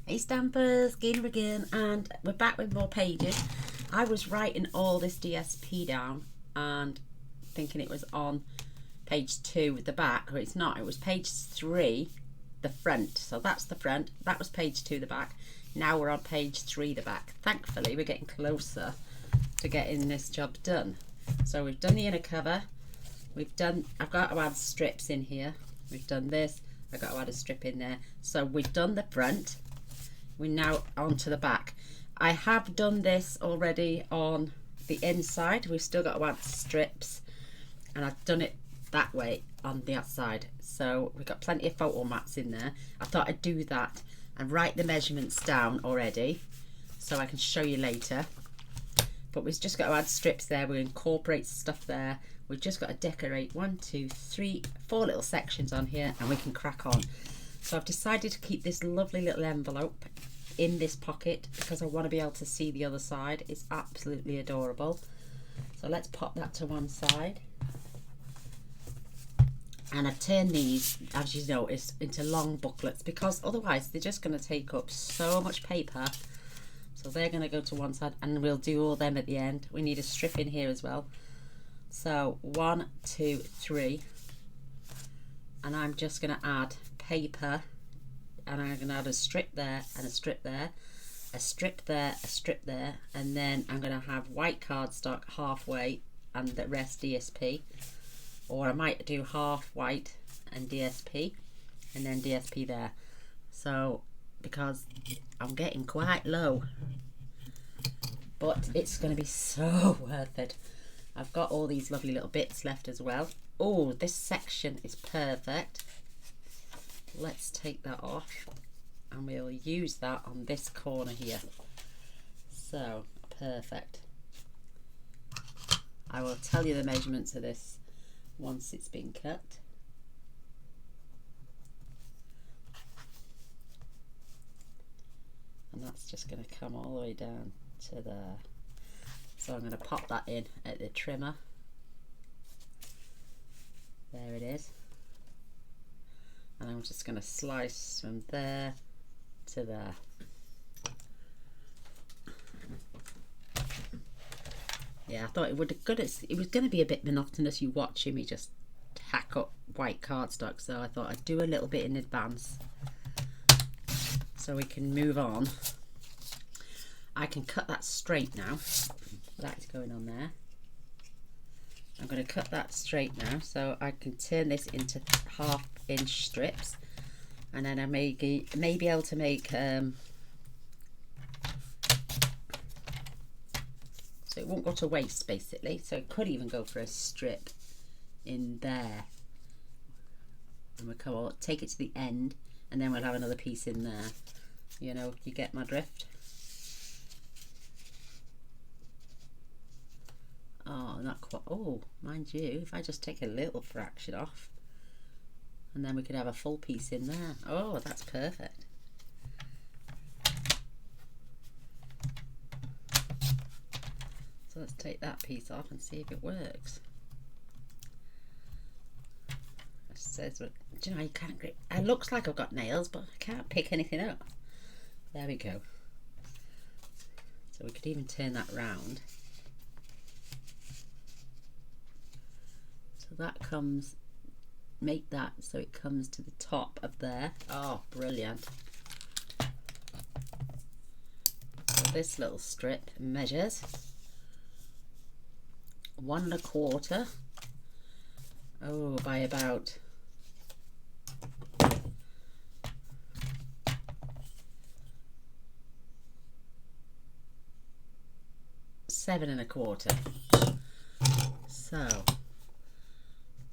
Hey Stampers, Gaynor again, and we're back with more pages. I was writing all this DSP down and thinking it was on page 2 with the back, but it's not. It was page 3, the front. So that's the front. That was page 2, the back. Now we're on page 3, the back. Thankfully, we're getting closer to getting this job done. So we've done the inner cover. I've got to add strips in here. We've done this. I've got to add a strip in there. So we've done the front. We're now on to the back. I have done this already on the inside. We've still got to add strips, and I've done it that way on the outside. So we've got plenty of photo mats in there. I thought I'd do that and write the measurements down already so I can show you later. But we've just got to add strips there. We'll incorporate stuff there. We've just got to decorate 1, 2, 3, 4 little sections on here, and we can crack on. So I've decided to keep this lovely little envelope in this pocket because I want to be able to see the other side. It's absolutely adorable. So let's pop that to one side. And I've turned these, as you notice, into long booklets because otherwise they're just going to take up so much paper. So they're going to go to one side, and we'll do all them at the end. We need a strip in here as well. So 1, 2, 3. And I'm just going to add paper, and I'm going to add a strip there and a strip there, a strip there, a strip there, and then I'm going to have white cardstock halfway and the rest DSP, or I might do half white and DSP and then DSP there. So because I'm getting quite low, but it's going to be so worth it. I've got all these lovely little bits left as well. Oh, this section is perfect. Let's take that off and we'll use that on this corner here. So perfect. I will tell you the measurements of this once it's been cut. And that's just going to come all the way down to there. So I'm going to pop that in at the trimmer. There it is. And I'm just going to slice from there to there. Yeah, I thought it was going to be a bit monotonous you watching me just hack up white cardstock, so I thought I'd do a little bit in advance so we can move on. I can cut that straight now. That's going on there. I'm going to cut that straight now so I can turn this into 1/2-inch strips, and then I may be able to make so it won't go to waste basically, so it could even go for a strip in there, and we'll come take it to the end, and then we'll have another piece in there. You know, you get my drift. Oh, not quite. Oh, mind you, if I just take a little fraction off, and then we could have a full piece in there. Oh, that's perfect. So let's take that piece off and see if it works. It says, do you know, you can't grip. It looks like I've got nails, but I can't pick anything up. There we go. So we could even turn that round. So that comes, make that so it comes to the top of there. Oh, brilliant. So this little strip measures 1 1/4, oh, by about 7 1/4. So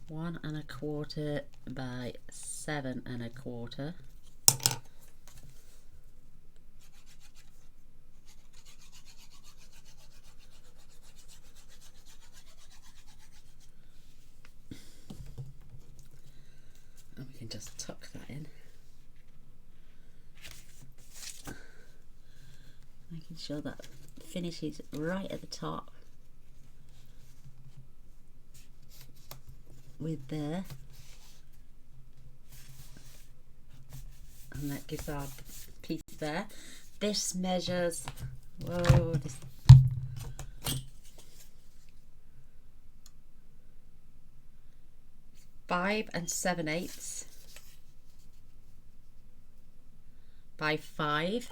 1 1/4 by 7 1/4. And we can just tuck that in, making sure that finishes right at the top with there, and that gives our piece there. This measures, whoa, this 5 7/8 by 5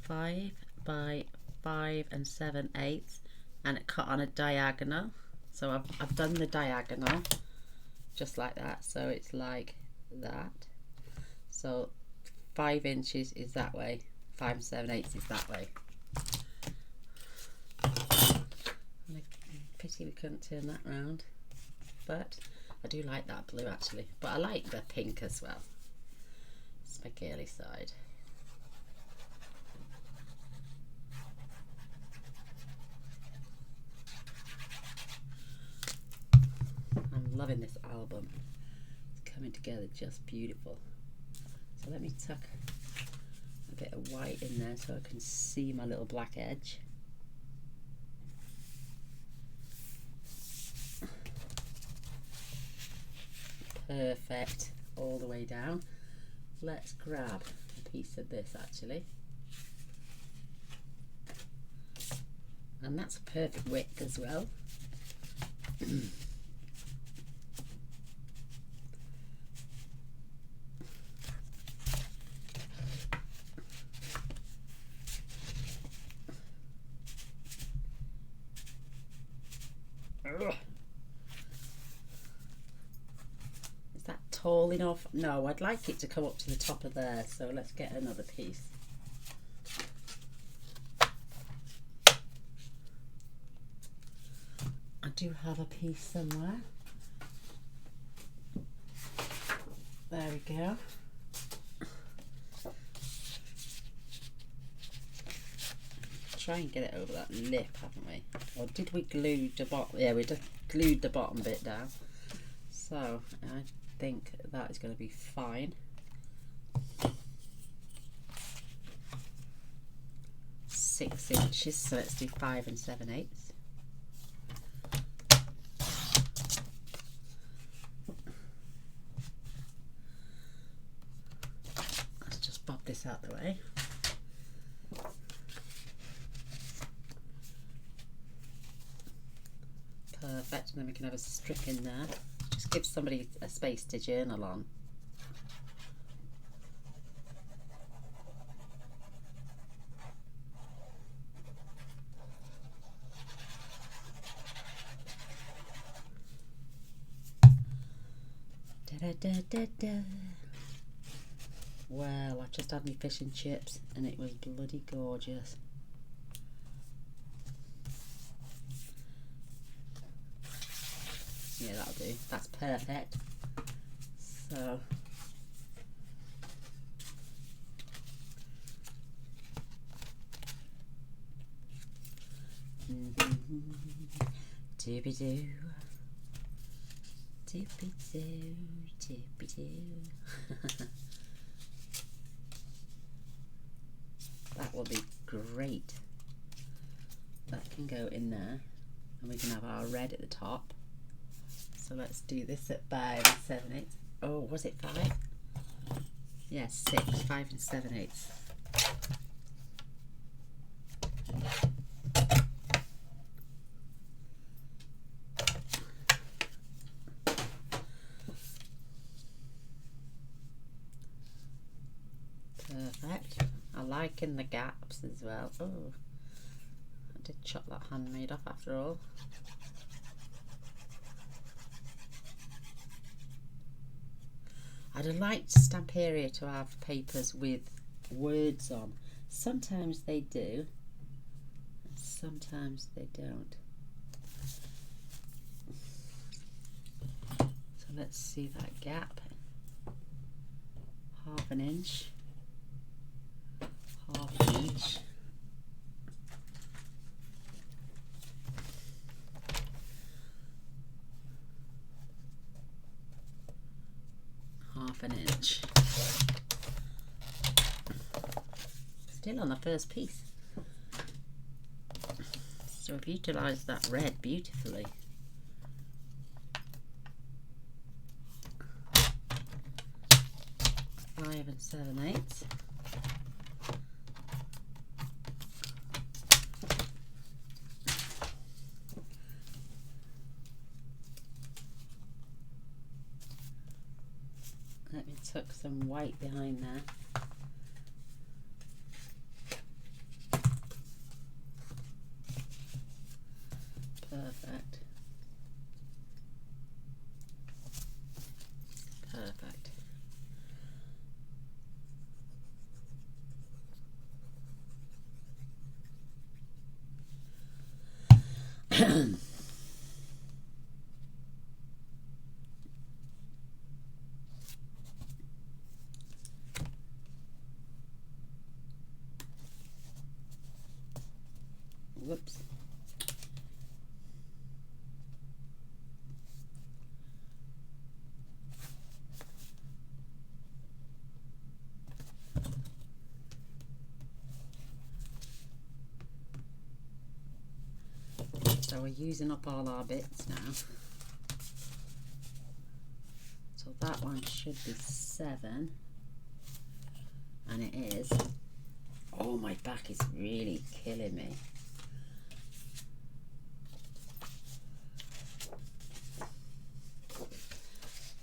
by 5 7/8, and it cut on a diagonal. So I've done the diagonal just like that, so it's like that. So 5 inches is that way, 5 7/8 is that way. Pity we couldn't turn that round, but I do like that blue actually, but I like the pink as well. It's my girly side. I'm loving this album. It's coming together just beautiful. So let me tuck a bit of white in there so I can see my little black edge. Perfect, all the way down. Let's grab a piece of this actually. And that's a perfect width as well. Is that tall enough? No, I'd like it to come up to the top of there, so let's get another piece. I do have a piece somewhere. There we go. Try and get it over that lip, haven't we? Or did we glue the bottom? Yeah, we just glued the bottom bit down. So I think that is going to be fine. 6 inches, so let's do 5 7/8. Let's just bob this out the way. Perfect, and then we can have a strip in there. Just give somebody a space to journal on. Da, da, da, da. Well, I just had my fish and chips and it was bloody gorgeous. Yeah, that'll do. That's perfect. So doobie-doo, doobie-doo, doobie-doo. That will be great. That can go in there, and we can have our red at the top. So let's do this at 5 7/8. Oh, was it 5? Yeah, 6, 5 7/8. Perfect. I like in the gaps as well. Oh, I did chop that handmade off after all. I'd have liked Stamperia to have papers with words on. Sometimes they do, and sometimes they don't. So let's see that gap. 1/2 inch. 1/2 inch. Half an inch. Still on the first piece. So I've utilised that red beautifully. Five 7/8. some white behind there. Perfect. Perfect. Whoops. So we're using up all our bits now. So that one should be 7. And it is. Oh, my back is really killing me.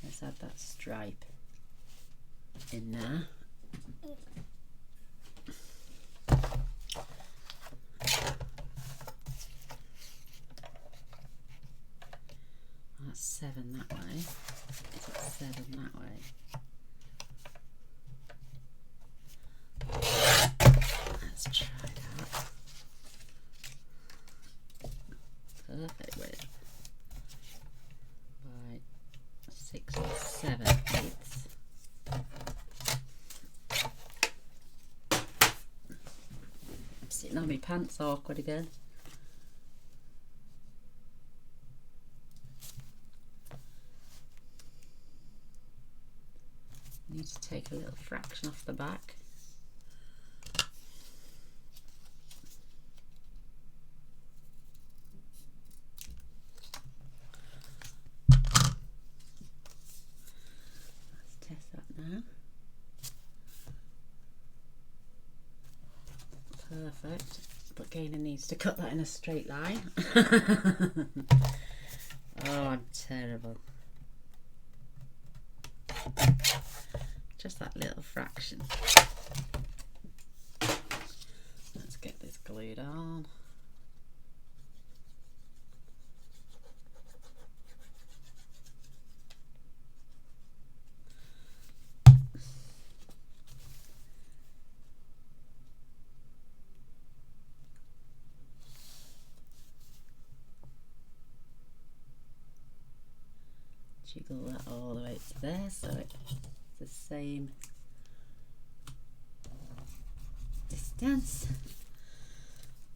Let's add that stripe in there. That's 7 that way. Is it 7 that way? Let's try that. Perfect width. Right, 6 or 7/8. I'm sitting on my pants awkward again. Need to take a little fraction off the back. Let's test that now. Perfect. But Gaynor needs to cut that in a straight line. Oh, I'm terrible. Just that little fraction. Let's get this glued on. Jiggle that all the way to there so it's the same distance.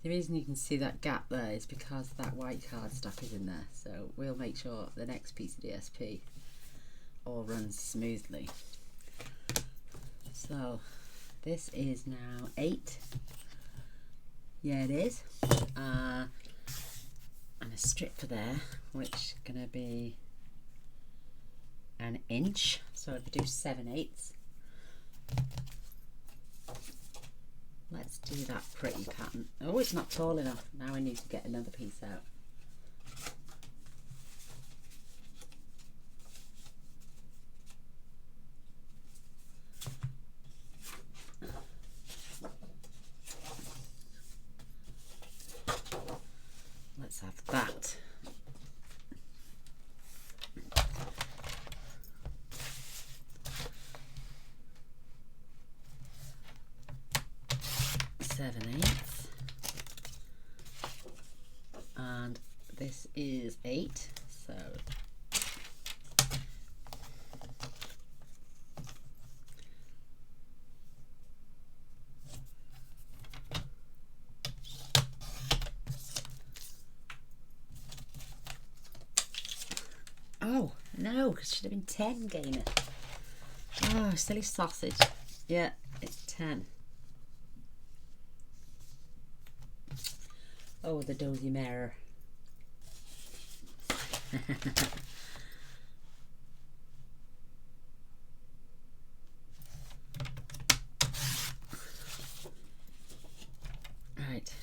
The reason you can see that gap there is because that white cardstock is in there, so we'll make sure the next piece of DSP all runs smoothly. So this is now 8. Yeah, it is. And a strip for there, which is going to be an inch, so if we do 7/8, let's do that pretty pattern. Oh, it's not tall enough. Now I need to get another piece out. Let's have that. And this is 8, so oh no, it should have been 10, Gaynor. Oh, silly sausage. Yeah, it's 10. Oh, the dozy mirror. Right.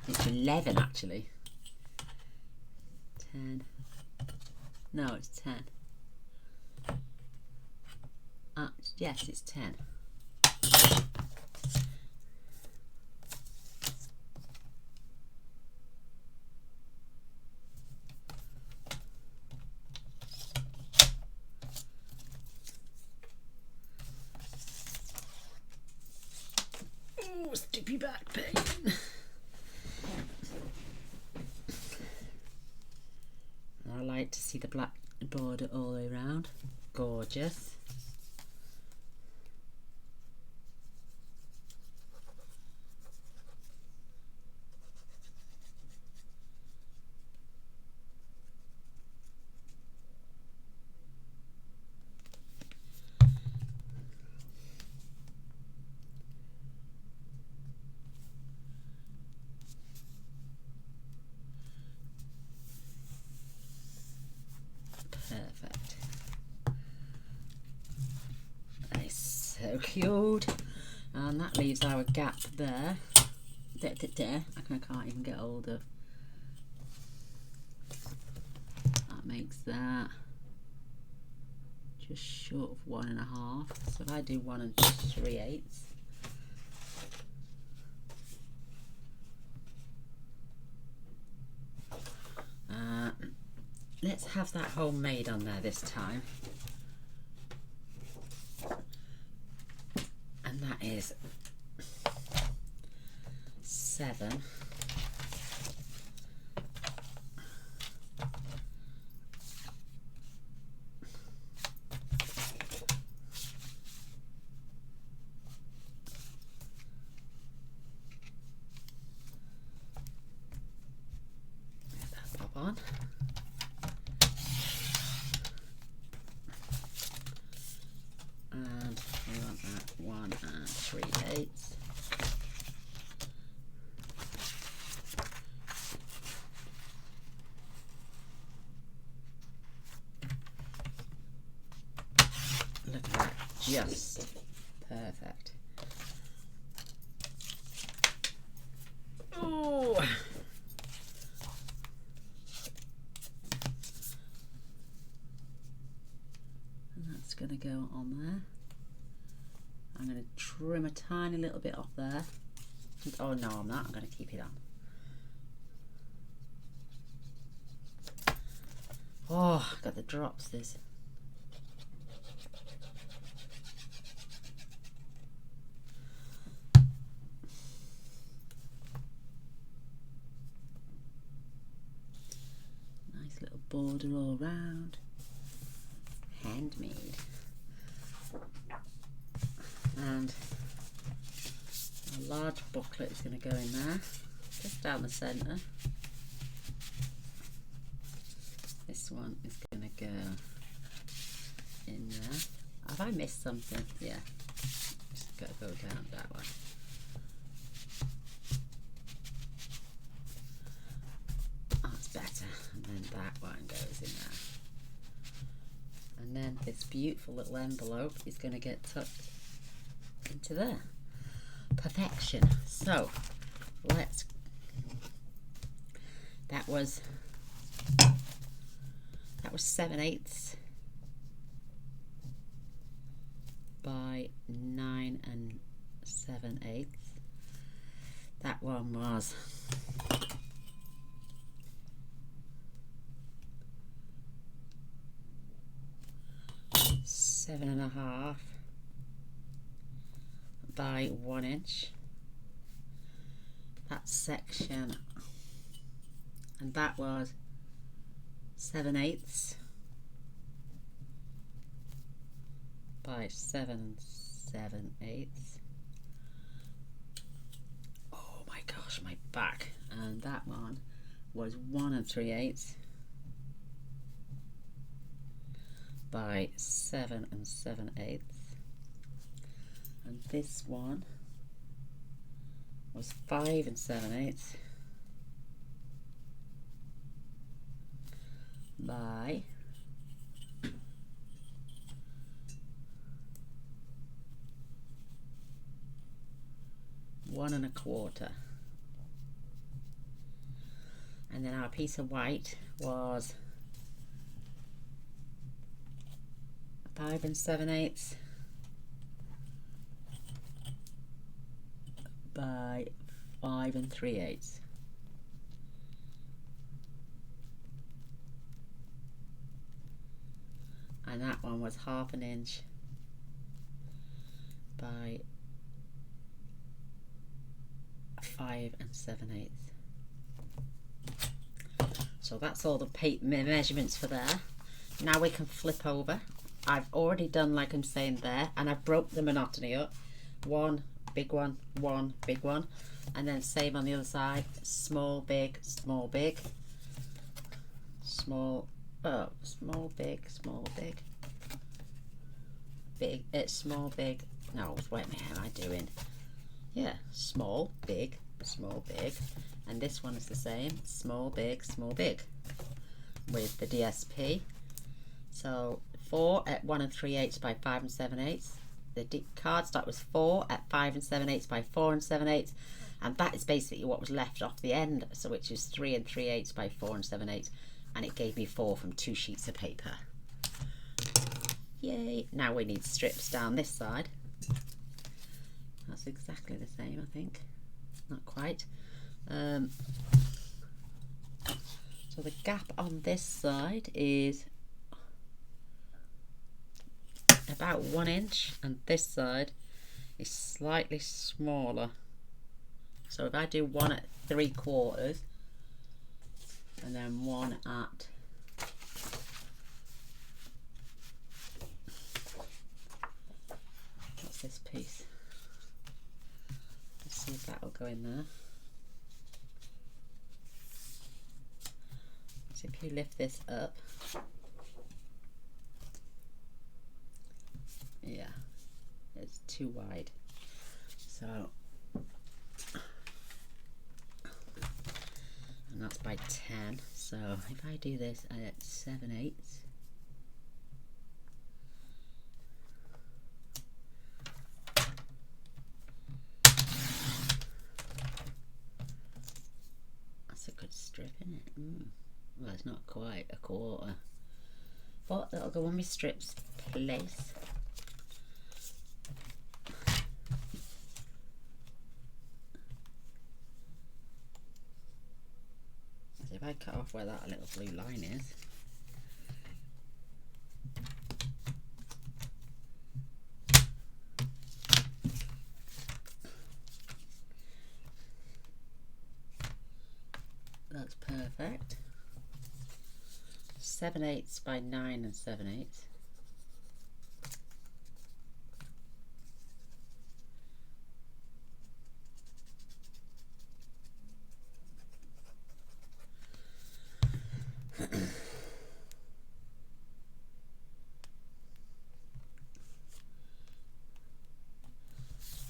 It's 11 actually. 10. No, it's 10. Yes, it's 10. Oh, stupid back pain. I like to see the black border all the way around. Gorgeous. Perfect. That is so cute. And that leaves our gap there. I can't even get hold of. That makes that just short of 1.5. So if I do 1 3/8. Let's have that homemade on there this time. And that is 7. Let that pop on. And we want that 1 3/8. Look at that, just perfect. Oh, and that's going to go on there. I'm going to trim a tiny little bit off there. Oh no, I'm not. I'm going to keep it on. Oh, I've got the drops. This. Nice little border all round. Handmade. And a large booklet is going to go in there, just down the centre. This one is going to go in there. Have I missed something? Yeah, just got to go down that one. That's better. And then that one goes in there. And then this beautiful little envelope is going to get tucked into there. Perfection. So let's, that was 7/8 by 9 7/8. That one was 7.5 by 1 inch. That section, and that was 7/8 by 7 7/8. Oh my gosh, my back. And that one was 1 3/8 by 7 7/8. And this one was 5 7/8 by 1 1/4. And then our piece of white was 5 7/8 by 5 3/8. And that one was 1/2 inch by 5 7/8. So that's all the measurements for there. Now we can flip over. I've already done like I'm saying there, and I've broke the monotony up. One big one, one big one, and then same on the other side. Small, big, small, big, small. Oh, small, big, small, big, big. It's small, big. No, what am I doing? Yeah, small, big, small, big, and this one is the same. Small, big, with the DSP. So 4 at 1 3/8 by 5 7/8. The cardstock was 4 at 5 7/8 by 4 7/8, and that is basically what was left off the end, so which is 3 3/8 by 4 7/8, and it gave me 4 from 2 sheets of paper. Yay! Now we need strips down this side. That's exactly the same, I think. Not quite. So the gap on this side is about 1 inch, and this side is slightly smaller. So if I do 1 at 3/4 and then 1 at what's this piece? Let's see if that'll go in there. So if you lift this up, yeah, it's too wide. So, and that's by 10. So if I do this at 7/8, that's a good strip, isn't it? Well, it's not quite 1/4, but that'll go on my strips place. So if I cut off where that little blue line is, that's perfect. 7/8 by 9 7/8.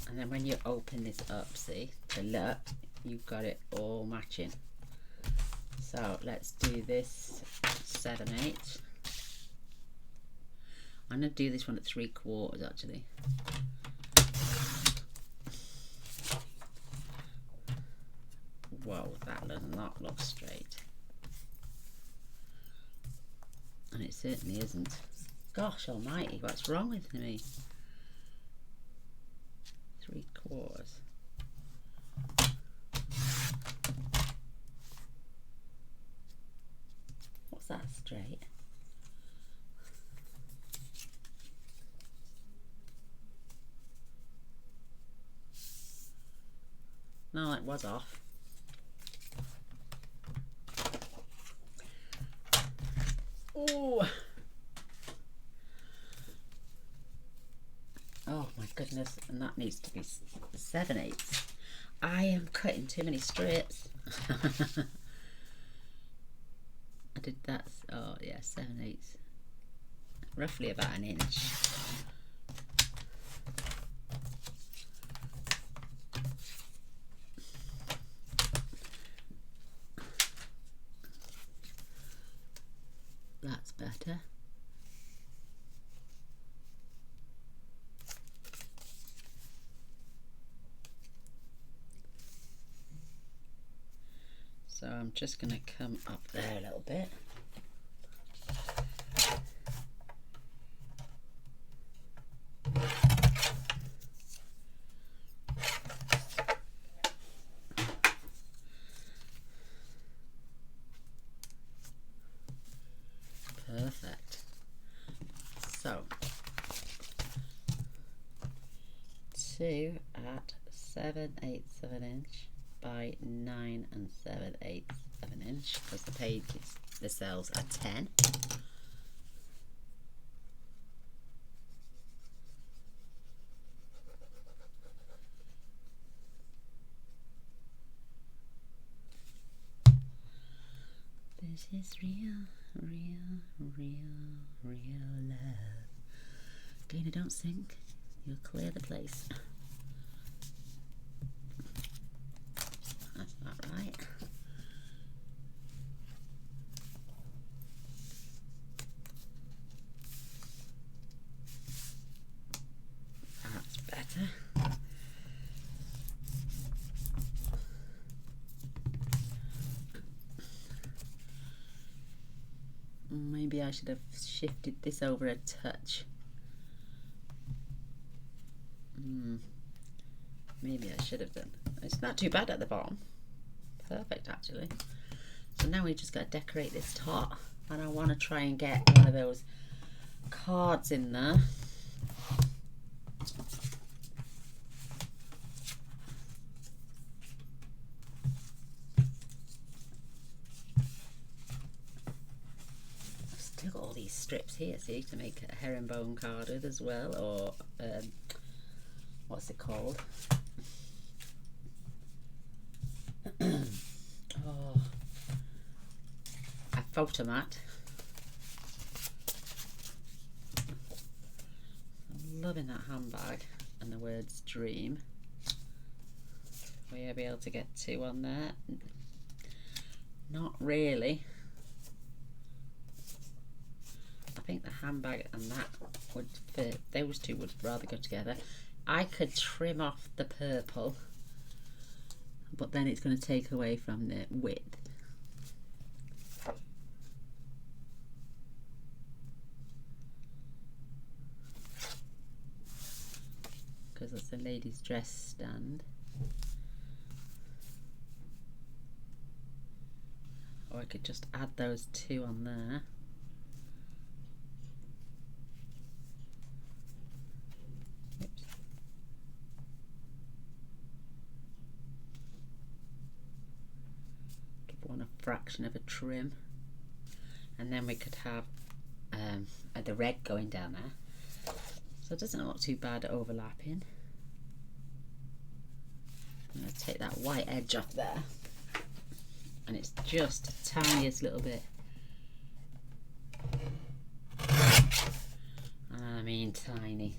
And then when you open this up, see, to look, you've got it all matching. So let's do this 7/8. I'm going to do this one at 3/4 actually. Whoa, that does not look straight. And it certainly isn't. Gosh almighty, what's wrong with me? 3/4. What's that straight? No, it was off. Oh! Oh my goodness, and that needs to be 7/8. I am cutting too many strips. I did that, oh yeah, 7/8. Roughly about 1 inch. That's better. So I'm just going to come up there a little bit. 2 at 7/8 of an inch by 9 7/8 of an inch, because the page is, the cells are 10. This is real, real, real, real love. Gaynor, don't sink. You'll clear the place. That's not right. That's better. Maybe I should have shifted this over a touch. Maybe I should have done. It's not too bad at the bottom. Perfect, actually. So now we just got to decorate this top, and I want to try and get one of those cards in there. I've still got all these strips here, see, to make a herringbone card with as well, or what's it called? Oh, a photo mat. I'm loving that handbag and the words dream. Will you be able to get 2 on there? Not really. I think the handbag and that would fit. Those two would rather go together. I could trim off the purple, but then it's going to take away from the width. Because it's a lady's dress stand. Or I could just add those 2 on there. Oops. Give one a fraction of a trim. And then we could have the red going down there. So it doesn't look too bad overlapping. I'm going to take that white edge off there. And it's just the tiniest little bit. I mean tiny.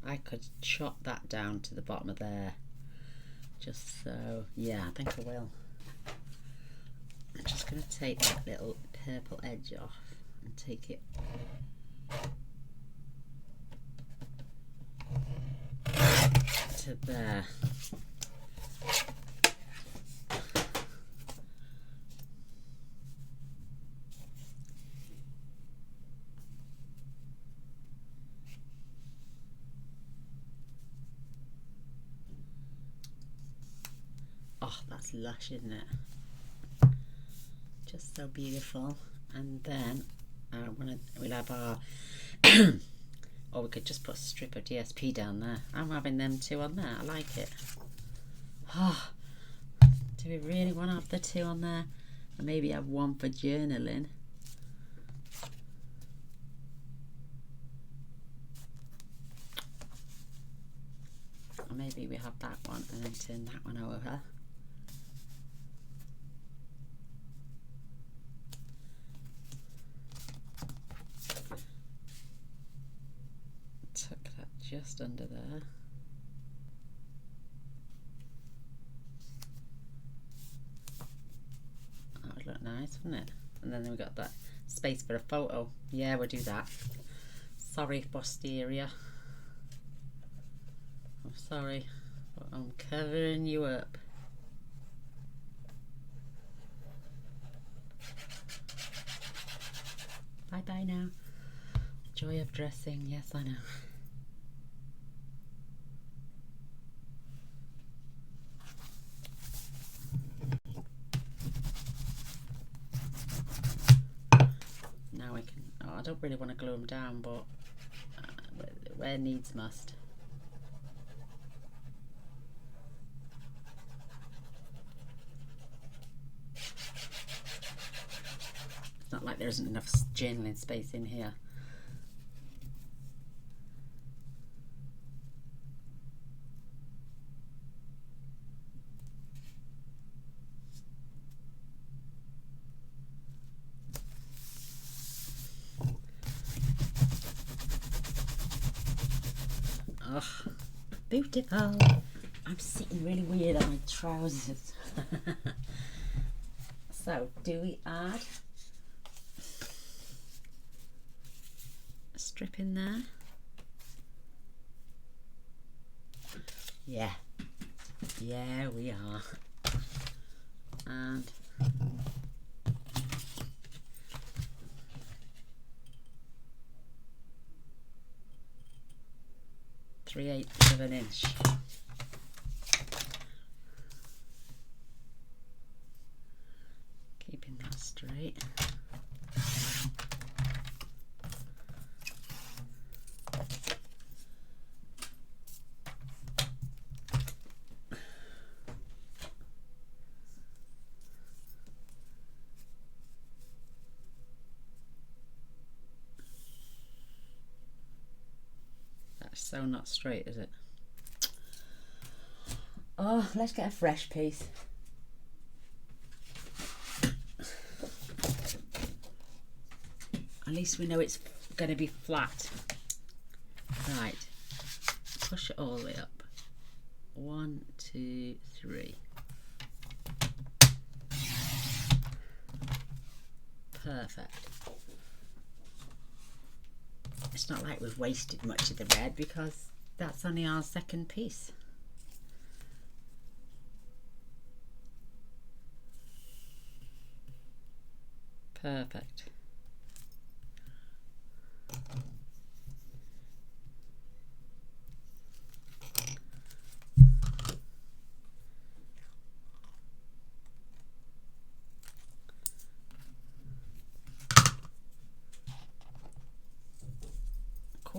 I could chop that down to the bottom of there, just so, yeah, I think I will. I'm just going to take that little purple edge off and take it to there. Oh, that's lush, isn't it? Just so beautiful. And then we'll have our or we could just put a strip of DSP down there. I'm having them 2 on there. I like it. Oh, do we really want to have the 2 on there? And maybe have 1 for journaling. Or maybe we have that one and then turn that one over. Tuck that just under there. That would look nice, wouldn't it? And then we've got that space for a photo. Yeah, we'll do that. Sorry, posterior. I'm sorry, but I'm covering you up. Bye bye now. Joy of dressing, yes I know. Now we can, oh, I don't really want to glue them down, but where needs must. It's not like there isn't enough journaling space in here. Oh, beautiful. I'm sitting really weird on my trousers. So, do we add a strip in there? Yeah. Yeah, we are. And three-eighths of an inch. Keeping that straight. That's so not straight, is it? Oh, let's get a fresh piece. At least we know it's going to be flat. Right, push it all the way up. 1, 2, 3. Perfect. It's not like we've wasted much of the red because that's only our second piece. Perfect.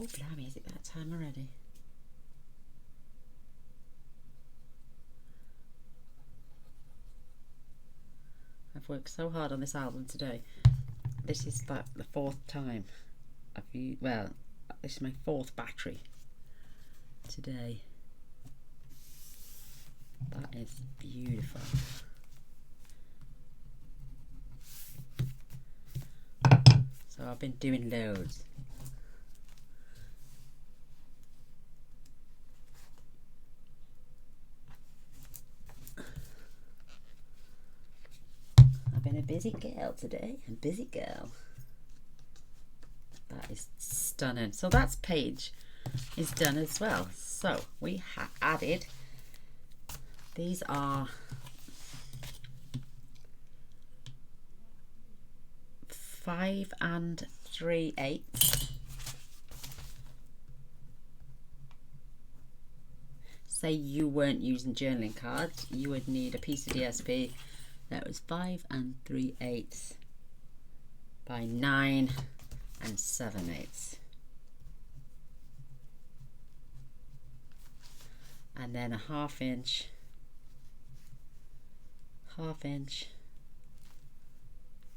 Oh blimey, is it that time already? I've worked so hard on this album today. This is like the 4th time I've used, well, this is my 4th battery today. That is beautiful. So I've been doing loads. I've been a busy girl today, a busy girl. That is stunning. So that's page is done as well. So we have added, these are 5 3/8. Say you weren't using journaling cards, you would need a piece of DSP that was 5 3/8 by 9 7/8. And then a half inch,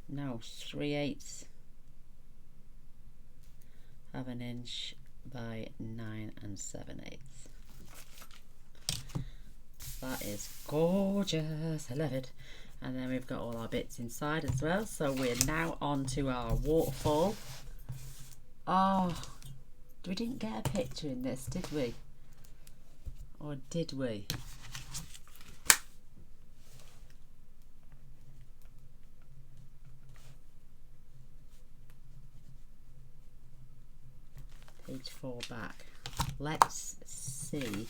no, 3/8 of an inch by 9 7/8. That is gorgeous, I love it. And then we've got all our bits inside as well. So we're now on to our waterfall. Oh, we didn't get a picture in this, did we? Or did we? Page 4 back. Let's see,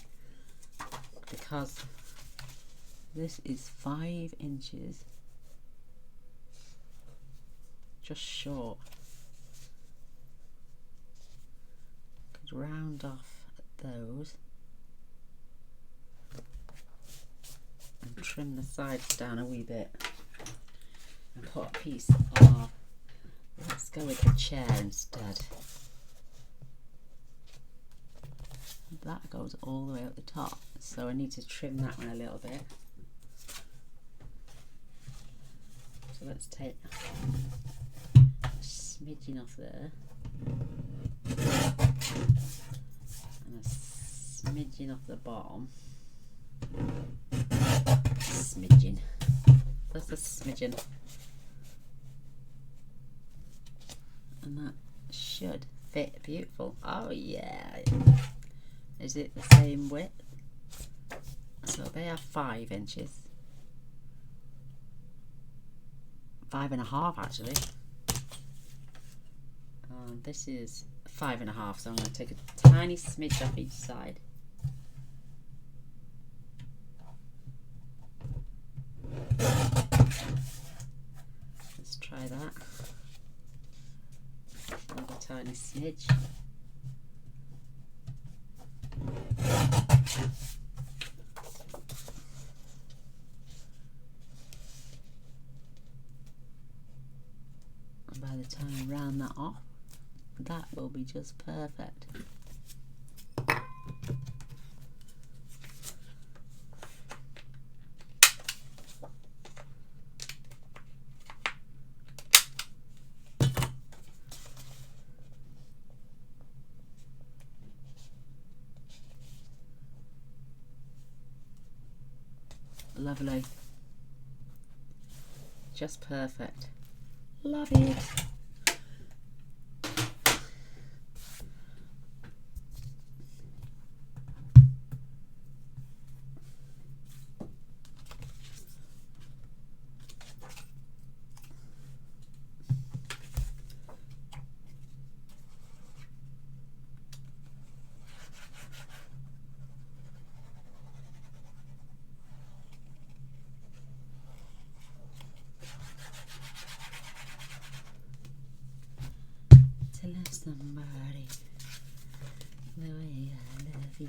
because this is 5 inches, just short. just round off those and trim the sides down a wee bit and put a piece of, let's go with the chair instead. That goes all the way up the top, so I need to trim that one a little bit. So let's take a smidgen off there and a smidgen off the bottom. Smidgen. That's a smidgen. And that should fit beautiful. Oh yeah. Is it the same width? So they are 5 inches. 5.5 actually. And this is 5.5, so I'm going to take a tiny smidge off each side. Let's try that. Another tiny smidge. And by the time I round that off, that will be just perfect. Lovely. Just perfect. Love it. To love somebody the way I love you.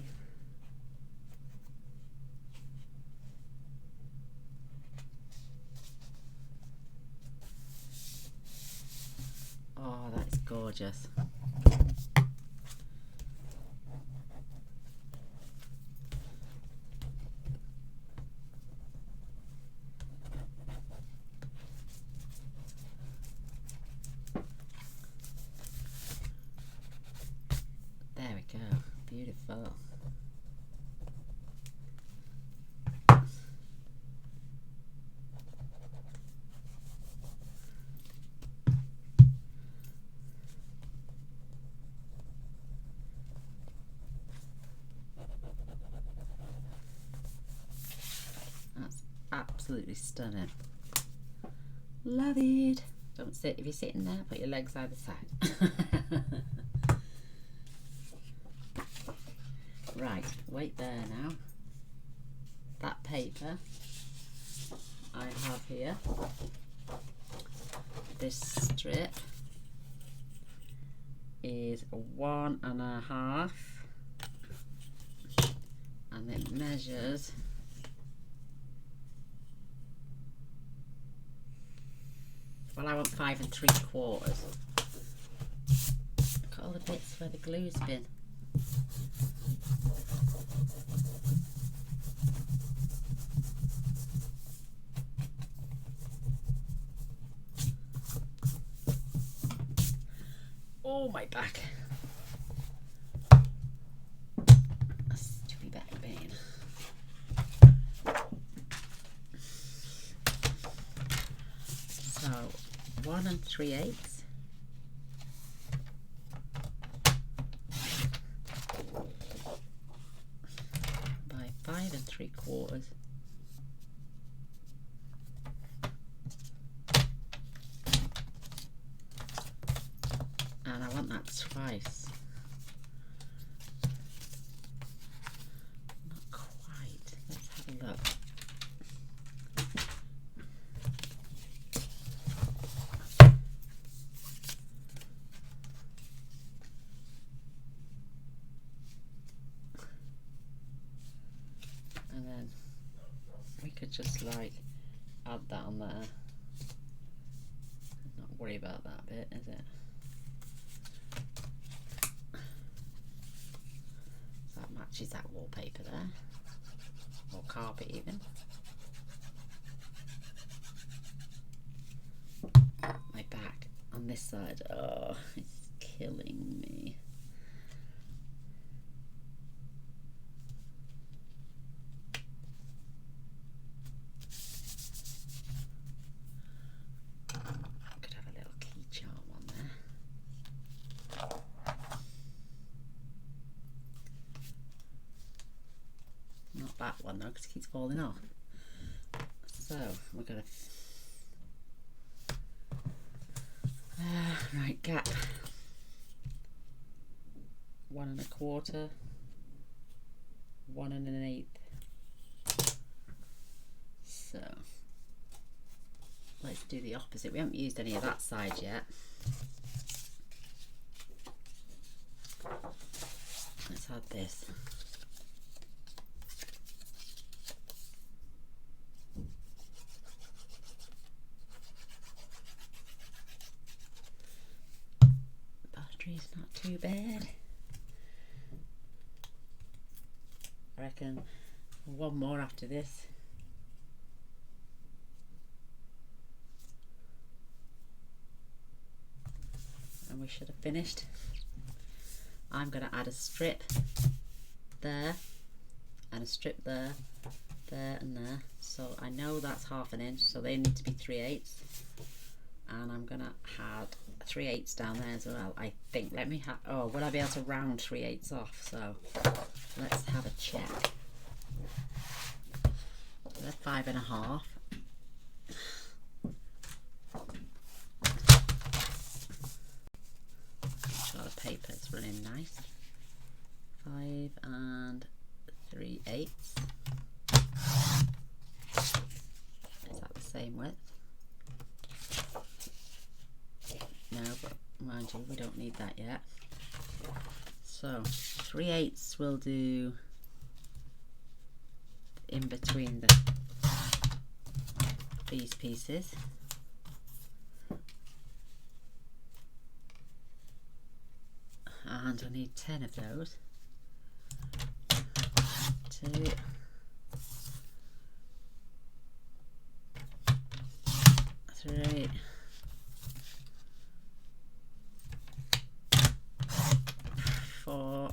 Oh, that's gorgeous. There we go. Beautiful. That's absolutely stunning. Love it. Don't sit, if you're sitting there, put your legs either side. Right, wait there now. That paper I have here, this strip is 1.5 and it measures 5 3/4. Look at all the bits where the glue's been. Oh, my back. A stupid back pain. So 1 3/8 by 5 3/4. And I want that twice. Not quite. Let's have a look. just like add that on there. Not worry about that bit, is it? So that matches that wallpaper there, or carpet even. My back on this side, oh, it's killing me. Could have a little key charm on there. Not that one though, because it keeps falling off. So we're going to right, gap 1 1/4, 1 1/8. So let's do the opposite. We haven't used any of that side yet. Let's add this. Battery's not too bad. I reckon one more after this. And we should have finished. I'm going to add a strip there and a strip there, there and there. So I know that's 1/2 inch, so they need to be 3/8. And I'm going to add 3/8 down there as well, I think. Let me have, oh, will I be able to round 3/8 off? So let's have a check. They're 5 1/2. Make sure the paper's running nice. 5 3/8. Is that the same width? No, but mind you, we don't need that yet. So 3/8 we'll do in between these pieces. And I need 10 of those. 2, 3, 4,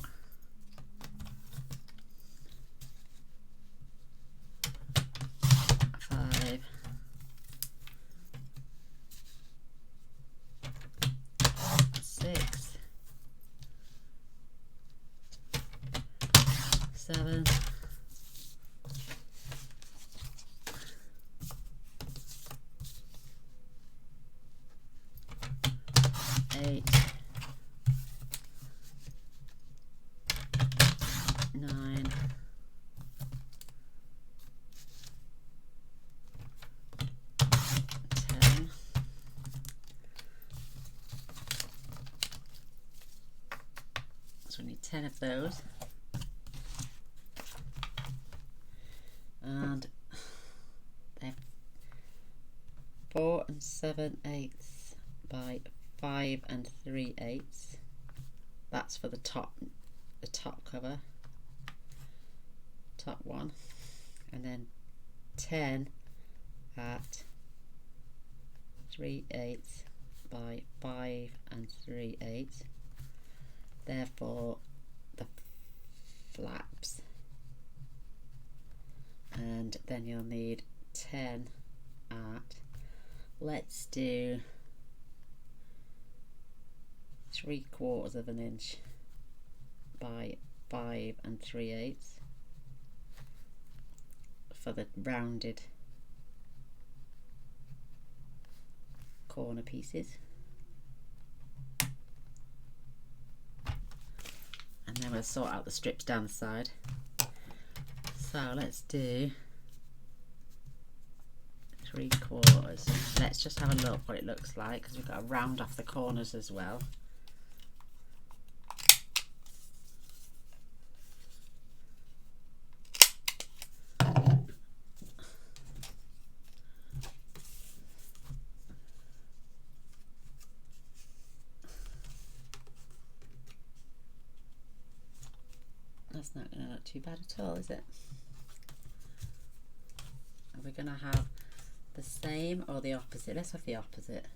5, 6, 7, 8, 9, 10, so we need 10 of those, and they're 4 7/8 by 5 3/8. That's for the top cover, top one, and then 10 at 3/8 by 5 3/8. Therefore the flaps, and then you'll need 10 at, let's do 3/4 inch by 5 3/8 for the rounded corner pieces. And then we'll sort out the strips down the side. So let's do 3/4. Let's just have a look what it looks like, because we've got to round off the corners as well. That's not going to look too bad at all, is it? Are we going to have the same or the opposite? Let's have the opposite.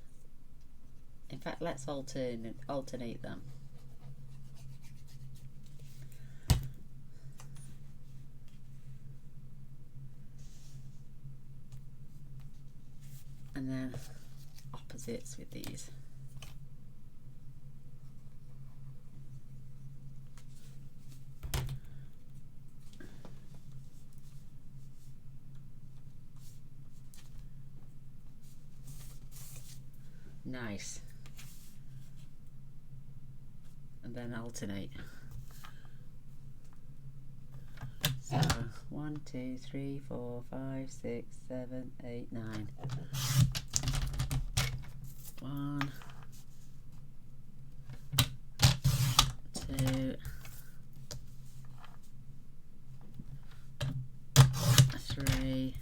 In fact, let's alternate them. And then opposites with these. Nice. And then alternate. So 1, 2, 3, 4, 5, 6, 7, 8, 9. 1, 2, 3,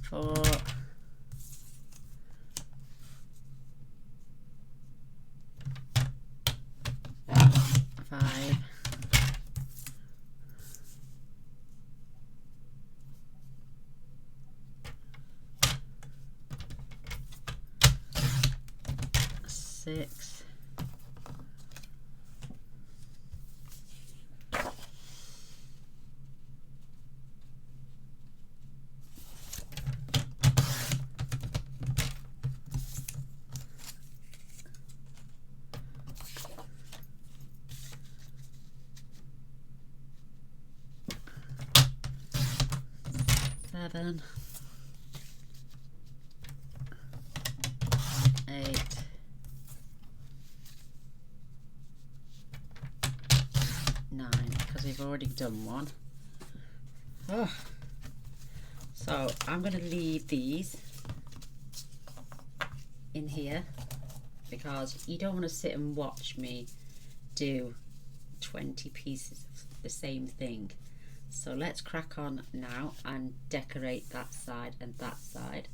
4, 5, 6, 7, 8, 9, because we've already done one. Oh. So I'm going to leave these in here because you don't want to sit and watch me do 20 pieces of the same thing. So let's crack on now and decorate that side and that side.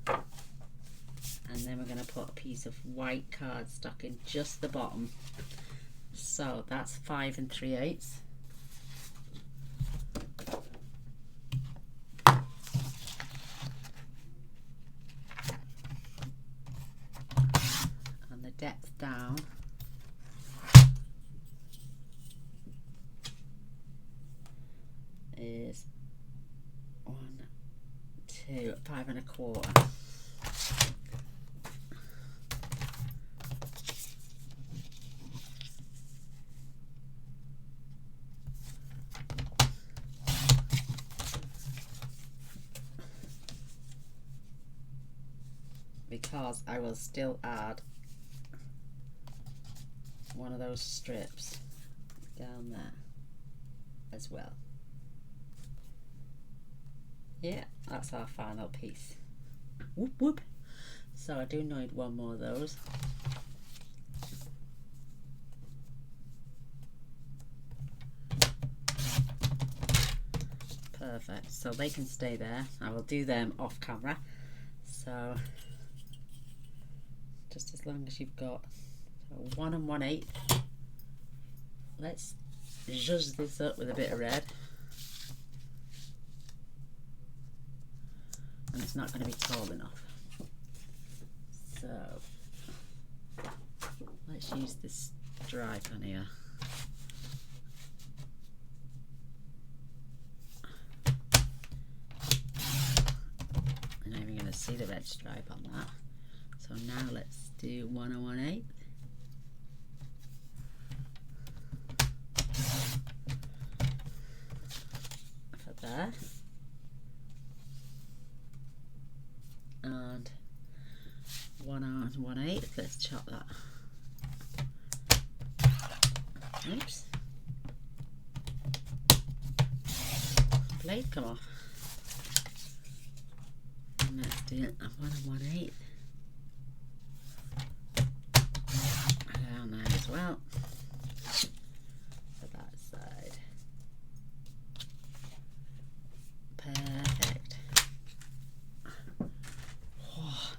And then we're going to put a piece of white cardstock in just the bottom. So that's 5 3/8. And the depth down is 1, 2, 5 1/4. Because I will still add one of those strips down there as well. Yeah, that's our final piece. Whoop whoop. So I do need one more of those. Perfect. So they can stay there. I will do them off camera. So just as long as you've got 1 1/8. Let's zhuzh this up with a bit of red. And it's not going to be tall enough. So let's use this stripe on here. I'm not even going to see the red stripe on that. So now let's do 1 1/8. For there. And 1 1/8. Let's chop that. Oops. Blade come off. And let's do 1 1/8. Down there as well. For that side. Perfect. Oh.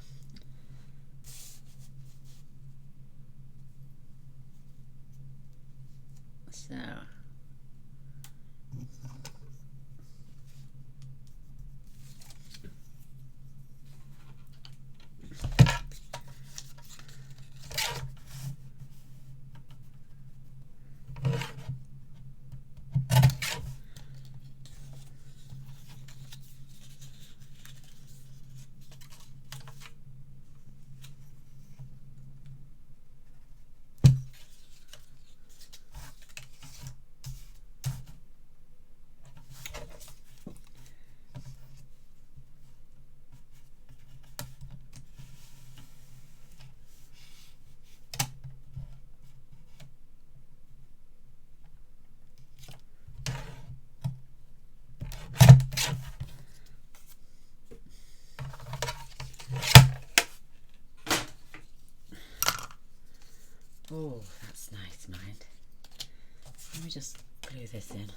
Oh, that's nice, mind. Let me just glue this in.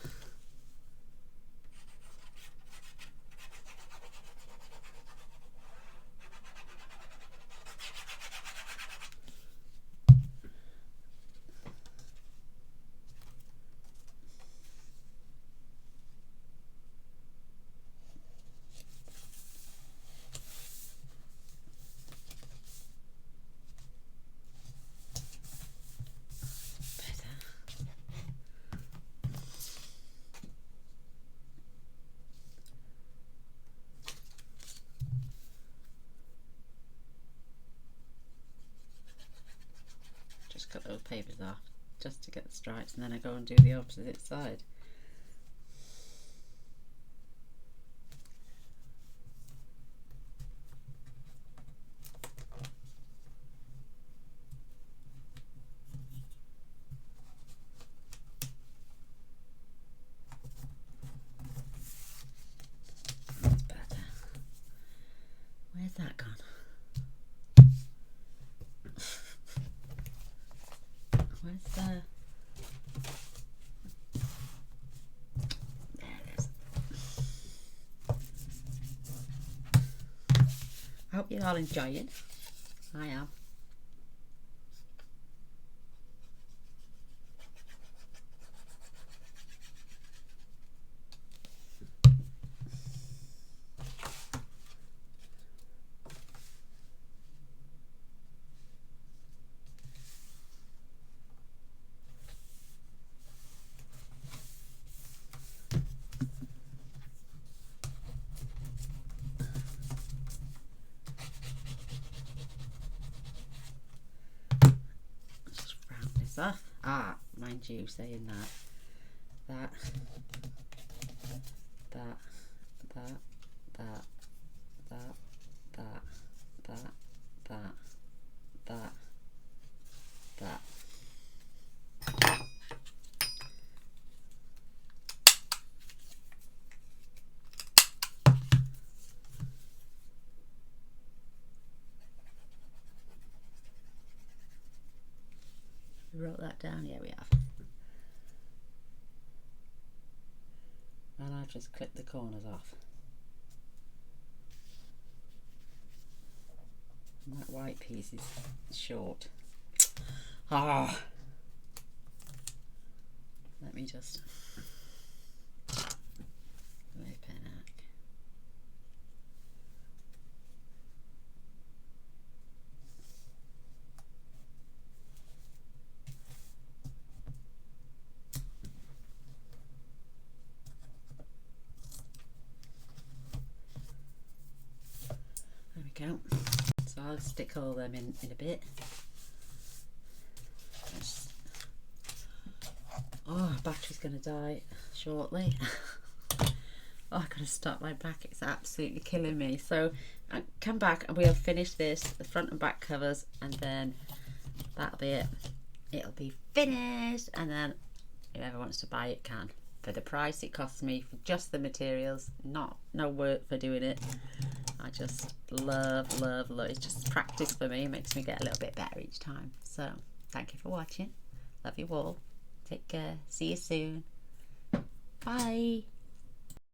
Just cut those papers off just to get the stripes, and then I go and do the opposite side. That's better. Where's that gone? Where's the... There it is. I hope you're all enjoying. I am. Off. Ah, mind you, saying that, We wrote that down. Yeah, we have. And I've just clipped the corners off. And that white piece is short. Ah. Let me just open it. There we go. So I'll stick all them in a bit. Oh, battery's going to die shortly. Oh, I've got to stop my back. It's absolutely killing me. So I come back and we'll finish this, the front and back covers, and then that'll be it. It'll be finished, and then whoever wants to buy it can. For the price it costs me for just the materials, no work for doing it. I just love. It's just practice for me. It makes me get a little bit better each time. So thank you for watching. Love you all. Take care. See you soon. Bye.